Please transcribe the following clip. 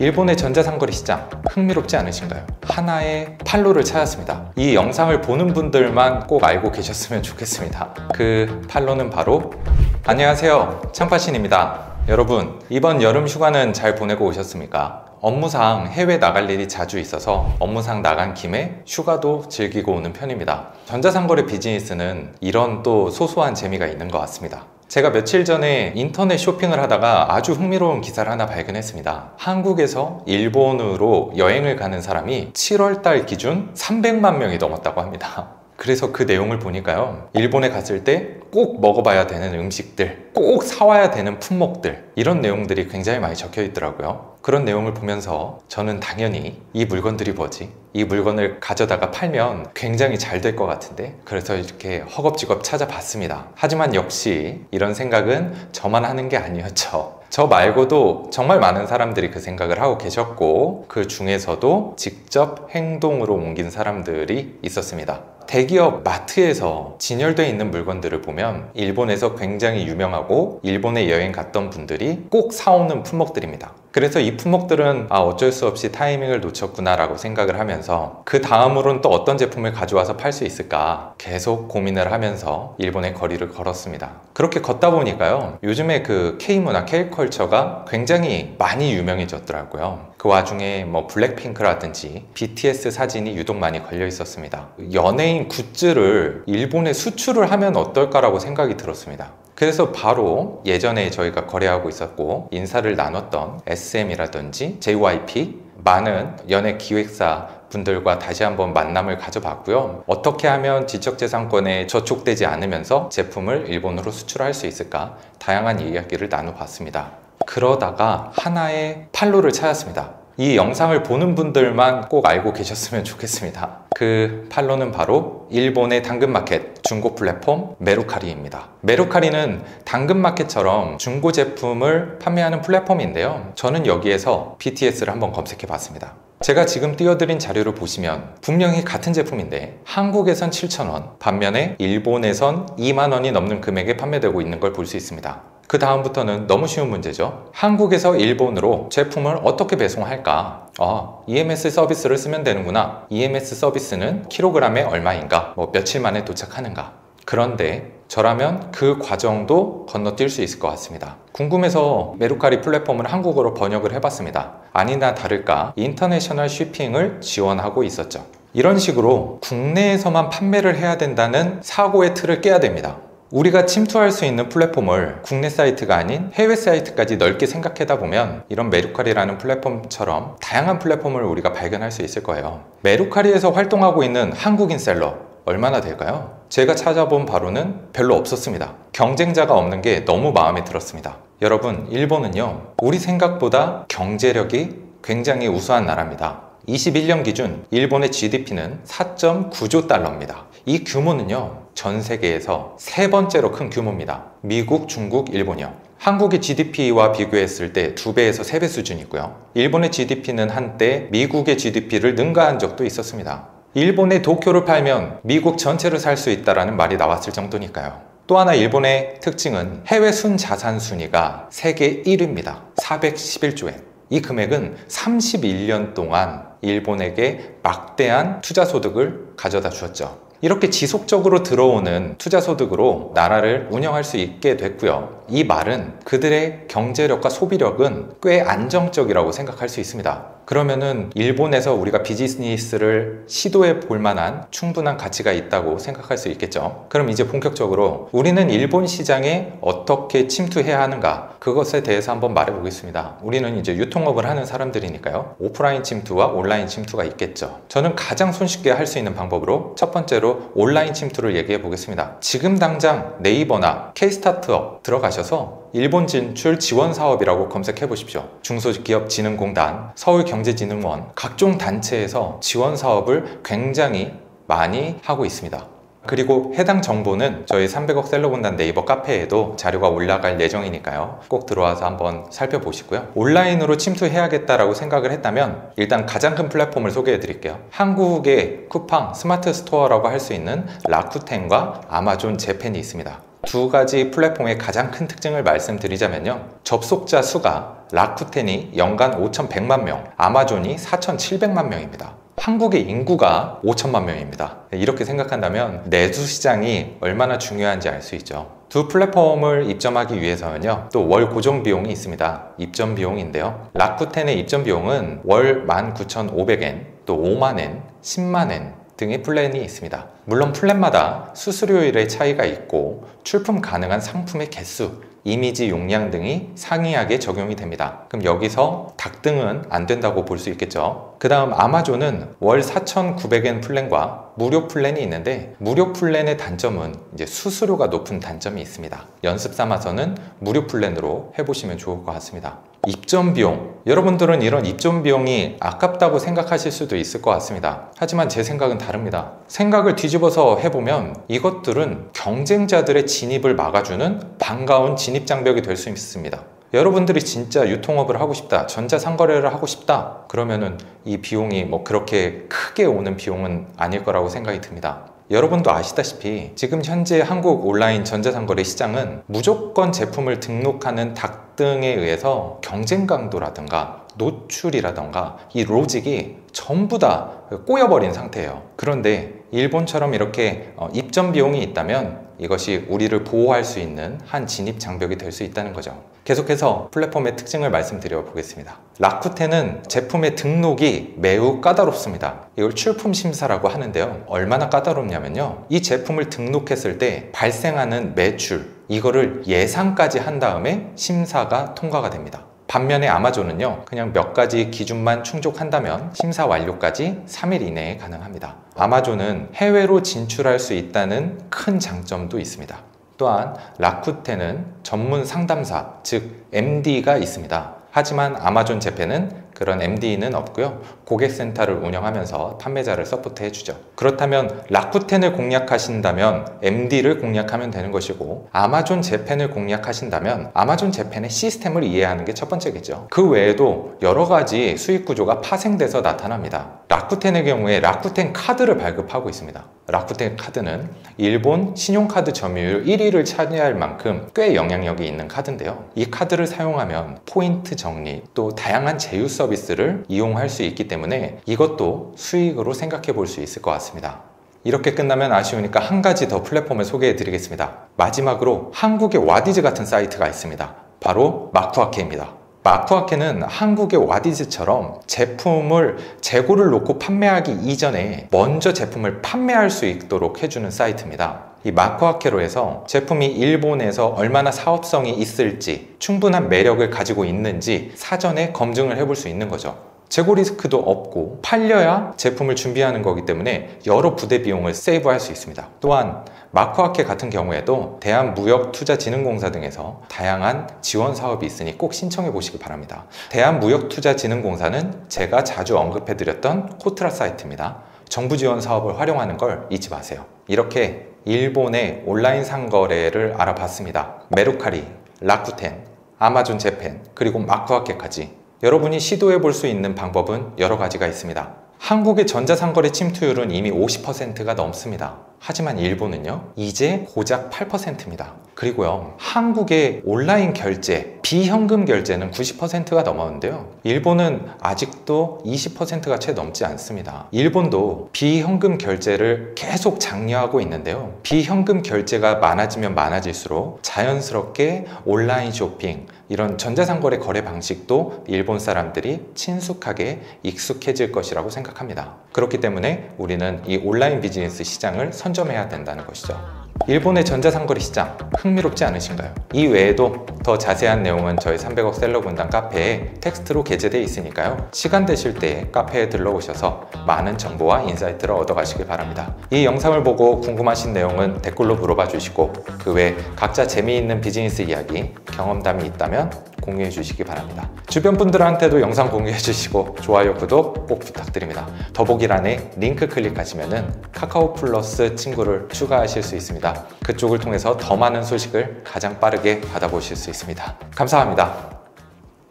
일본의 전자상거래 시장 흥미롭지 않으신가요? 하나의 판로를 찾았습니다. 이 영상을 보는 분들만 꼭 알고 계셨으면 좋겠습니다. 그 판로는 바로 안녕하세요, 창파신입니다. 여러분, 이번 여름 휴가는 잘 보내고 오셨습니까? 업무상 해외 나갈 일이 자주 있어서 업무상 나간 김에 휴가도 즐기고 오는 편입니다. 전자상거래 비즈니스는 이런 또 소소한 재미가 있는 것 같습니다. 제가 며칠 전에 인터넷 쇼핑을 하다가 아주 흥미로운 기사를 하나 발견했습니다. 한국에서 일본으로 여행을 가는 사람이 7월달 기준 300만 명이 넘었다고 합니다. 그래서 그 내용을 보니까요, 일본에 갔을 때 꼭 먹어봐야 되는 음식들, 꼭 사와야 되는 품목들, 이런 내용들이 굉장히 많이 적혀 있더라고요. 그런 내용을 보면서 저는 당연히 이 물건들이 뭐지? 이 물건을 가져다가 팔면 굉장히 잘 될 것 같은데, 그래서 이렇게 허겁지겁 찾아봤습니다. 하지만 역시 이런 생각은 저만 하는 게 아니었죠. 저 말고도 정말 많은 사람들이 그 생각을 하고 계셨고, 그 중에서도 직접 행동으로 옮긴 사람들이 있었습니다. 대기업 마트에서 진열되어 있는 물건들을 보면 일본에서 굉장히 유명하고 일본에 여행 갔던 분들이 꼭 사오는 품목들입니다. 그래서 이 품목들은 어쩔 수 없이 타이밍을 놓쳤구나 라고 생각을 하면서 그 다음으로는 또 어떤 제품을 가져와서 팔 수 있을까 계속 고민을 하면서 일본의 거리를 걸었습니다. 그렇게 걷다 보니까요, 요즘에 그 K문화, K컬처가 굉장히 많이 유명해졌더라고요. 그 와중에 뭐 블랙핑크라든지 BTS 사진이 유독 많이 걸려 있었습니다. 연예인 굿즈를 일본에 수출을 하면 어떨까라고 생각이 들었습니다. 그래서 바로 예전에 저희가 거래하고 있었고 인사를 나눴던 SM이라든지 JYP, 많은 연예 기획사 분들과 다시 한번 만남을 가져봤고요. 어떻게 하면 지적재산권에 저촉되지 않으면서 제품을 일본으로 수출할 수 있을까? 다양한 이야기를 나눠봤습니다. 그러다가 하나의 판로를 찾았습니다. 이 영상을 보는 분들만 꼭 알고 계셨으면 좋겠습니다. 그 판로는 바로 일본의 당근마켓 중고 플랫폼 메루카리입니다. 메루카리는 당근마켓처럼 중고 제품을 판매하는 플랫폼인데요, 저는 여기에서 BTS를 한번 검색해 봤습니다. 제가 지금 띄워드린 자료를 보시면 분명히 같은 제품인데 한국에선 7,000원, 반면에 일본에선 2만 원이 넘는 금액에 판매되고 있는 걸 볼 수 있습니다. 그 다음부터는 너무 쉬운 문제죠. 한국에서 일본으로 제품을 어떻게 배송할까? EMS 서비스를 쓰면 되는구나. EMS 서비스는 킬로그램에 얼마인가? 며칠 만에 도착하는가? 그런데 저라면 그 과정도 건너뛸 수 있을 것 같습니다. 궁금해서 메루카리 플랫폼을 한국어로 번역을 해봤습니다. 아니나 다를까 인터내셔널 쉬핑을 지원하고 있었죠. 이런 식으로 국내에서만 판매를 해야 된다는 사고의 틀을 깨야 됩니다. 우리가 침투할 수 있는 플랫폼을 국내 사이트가 아닌 해외 사이트까지 넓게 생각하다 보면 이런 메루카리라는 플랫폼처럼 다양한 플랫폼을 우리가 발견할 수 있을 거예요. 메루카리에서 활동하고 있는 한국인 셀러 얼마나 될까요? 제가 찾아본 바로는 별로 없었습니다. 경쟁자가 없는 게 너무 마음에 들었습니다. 여러분, 일본은요, 우리 생각보다 경제력이 굉장히 우수한 나라입니다. 21년 기준 일본의 GDP는 4.9조 달러입니다. 이 규모는요, 전 세계에서 세 번째로 큰 규모입니다. 미국, 중국, 일본이요. 한국의 GDP와 비교했을 때 2배에서 3배 수준이고요. 일본의 GDP는 한때 미국의 GDP를 능가한 적도 있었습니다. 일본의 도쿄를 팔면 미국 전체를 살 수 있다는 말이 나왔을 정도니까요. 또 하나 일본의 특징은 해외 순자산 순위가 세계 1위입니다. 411조엔. 이 금액은 31년 동안 일본에게 막대한 투자 소득을 가져다 주었죠. 이렇게 지속적으로 들어오는 투자 소득으로 나라를 운영할 수 있게 됐고요. 이 말은 그들의 경제력과 소비력은 꽤 안정적이라고 생각할 수 있습니다. 그러면은 일본에서 우리가 비즈니스를 시도해 볼 만한 충분한 가치가 있다고 생각할 수 있겠죠. 그럼 이제 본격적으로 우리는 일본 시장에 어떻게 침투해야 하는가, 그것에 대해서 한번 말해 보겠습니다. 우리는 이제 유통업을 하는 사람들이니까요, 오프라인 침투와 온라인 침투가 있겠죠. 저는 가장 손쉽게 할 수 있는 방법으로 첫 번째로 온라인 침투를 얘기해 보겠습니다. 지금 당장 네이버나 K스타트업 들어가셔서 일본 진출 지원 사업이라고 검색해 보십시오. 중소기업진흥공단, 서울경제진흥원, 각종 단체에서 지원 사업을 굉장히 많이 하고 있습니다. 그리고 해당 정보는 저희 300억 셀러군단 네이버 카페에도 자료가 올라갈 예정이니까요, 꼭 들어와서 한번 살펴보시고요. 온라인으로 침투해야겠다라고 생각을 했다면 일단 가장 큰 플랫폼을 소개해 드릴게요. 한국의 쿠팡 스마트 스토어라고 할 수 있는 라쿠텐과 아마존 재팬이 있습니다. 두 가지 플랫폼의 가장 큰 특징을 말씀드리자면요. 접속자 수가 라쿠텐이 연간 5,100만 명, 아마존이 4,700만 명입니다. 한국의 인구가 5천만 명입니다. 이렇게 생각한다면 내수 시장이 얼마나 중요한지 알 수 있죠. 두 플랫폼을 입점하기 위해서는요, 또 월 고정 비용이 있습니다. 입점 비용인데요. 라쿠텐의 입점 비용은 월 19,500엔, 또 5만엔, 10만엔 등의 플랜이 있습니다. 물론 플랜마다 수수료율의 차이가 있고 출품 가능한 상품의 개수, 이미지 용량 등이 상이하게 적용이 됩니다. 그럼 여기서 닭등은 안 된다고 볼 수 있겠죠. 그 다음 아마존은 월 4,900엔 플랜과 무료 플랜이 있는데, 무료 플랜의 단점은 이제 수수료가 높은 단점이 있습니다. 연습 삼아서는 무료 플랜으로 해보시면 좋을 것 같습니다. 입점 비용, 여러분들은 이런 입점 비용이 아깝다고 생각하실 수도 있을 것 같습니다. 하지만 제 생각은 다릅니다. 생각을 뒤집어서 해보면 이것들은 경쟁자들의 진입을 막아주는 반가운 진입 장벽이 될 수 있습니다. 여러분들이 진짜 유통업을 하고 싶다, 전자상거래를 하고 싶다, 그러면은 이 비용이 그렇게 크게 오는 비용은 아닐 거라고 생각이 듭니다. 여러분도 아시다시피 지금 현재 한국 온라인 전자상거래 시장은 무조건 제품을 등록하는 닭등에 의해서 경쟁 강도라든가 노출이라든가 이 로직이 전부 다 꼬여버린 상태예요. 그런데 일본처럼 이렇게 입점 비용이 있다면 이것이 우리를 보호할 수 있는 한 진입 장벽이 될 수 있다는 거죠. 계속해서 플랫폼의 특징을 말씀드려 보겠습니다. 라쿠텐은 제품의 등록이 매우 까다롭습니다. 이걸 출품 심사라고 하는데요. 얼마나 까다롭냐면요, 이 제품을 등록했을 때 발생하는 매출, 이거를 예상까지 한 다음에 심사가 통과가 됩니다. 반면에 아마존은요, 그냥 몇 가지 기준만 충족한다면 심사 완료까지 3일 이내에 가능합니다. 아마존은 해외로 진출할 수 있다는 큰 장점도 있습니다. 또한 라쿠텐은 전문 상담사, 즉 MD가 있습니다. 하지만 아마존 재팬은 그런 MD는 없고요. 고객센터를 운영하면서 판매자를 서포트 해주죠. 그렇다면 라쿠텐을 공략하신다면 MD를 공략하면 되는 것이고, 아마존 재팬을 공략하신다면 아마존 재팬의 시스템을 이해하는 게 첫 번째겠죠. 그 외에도 여러 가지 수익 구조가 파생돼서 나타납니다. 라쿠텐의 경우에 라쿠텐 카드를 발급하고 있습니다. 라쿠텐 카드는 일본 신용카드 점유율 1위를 차지할 만큼 꽤 영향력이 있는 카드인데요. 이 카드를 사용하면 포인트 적립, 또 다양한 제휴 서비스를 이용할 수 있기 때문에 이것도 수익으로 생각해 볼 수 있을 것 같습니다. 이렇게 끝나면 아쉬우니까 한 가지 더 플랫폼을 소개해 드리겠습니다. 마지막으로 한국의 와디즈 같은 사이트가 있습니다. 바로 마쿠아케입니다. 마쿠아케는 한국의 와디즈처럼 제품을 재고를 놓고 판매하기 이전에 먼저 제품을 판매할 수 있도록 해주는 사이트입니다. 이 마쿠아케로 해서 제품이 일본에서 얼마나 사업성이 있을지, 충분한 매력을 가지고 있는지 사전에 검증을 해볼 수 있는 거죠. 재고 리스크도 없고 팔려야 제품을 준비하는 거기 때문에 여러 부대 비용을 세이브할 수 있습니다. 또한 마쿠아케 같은 경우에도 대한무역투자진흥공사 등에서 다양한 지원 사업이 있으니 꼭 신청해 보시기 바랍니다. 대한무역투자진흥공사는 제가 자주 언급해드렸던 코트라 사이트입니다. 정부 지원 사업을 활용하는 걸 잊지 마세요. 이렇게 일본의 온라인 상거래를 알아봤습니다. 메루카리, 라쿠텐, 아마존 재팬, 그리고 마쿠아케까지 여러분이 시도해 볼 수 있는 방법은 여러 가지가 있습니다. 한국의 전자상거래 침투율은 이미 50%가 넘습니다. 하지만 일본은요, 이제 고작 8%입니다. 그리고요, 한국의 온라인 결제, 비현금 결제는 90%가 넘었는데요, 일본은 아직도 20%가 채 넘지 않습니다. 일본도 비현금 결제를 계속 장려하고 있는데요, 비현금 결제가 많아지면 많아질수록 자연스럽게 온라인 쇼핑, 이런 전자상거래 거래 방식도 일본 사람들이 친숙하게 익숙해질 것이라고 생각합니다. 그렇기 때문에 우리는 이 온라인 비즈니스 시장을 선점해야 된다는 것이죠. 일본의 전자상거래 시장 흥미롭지 않으신가요? 이 외에도 더 자세한 내용은 저희 300억 셀러 군단 카페에 텍스트로 게재되어 있으니까요, 시간 되실 때 카페에 들러오셔서 많은 정보와 인사이트를 얻어가시길 바랍니다. 이 영상을 보고 궁금하신 내용은 댓글로 물어봐 주시고, 그 외 각자 재미있는 비즈니스 이야기, 경험담이 있다면 공유해 주시기 바랍니다. 주변 분들한테도 영상 공유해 주시고 좋아요, 구독 꼭 부탁드립니다. 더보기란에 링크 클릭하시면 카카오 플러스 친구를 추가하실 수 있습니다. 그쪽을 통해서 더 많은 소식을 가장 빠르게 받아보실 수 있습니다. 감사합니다.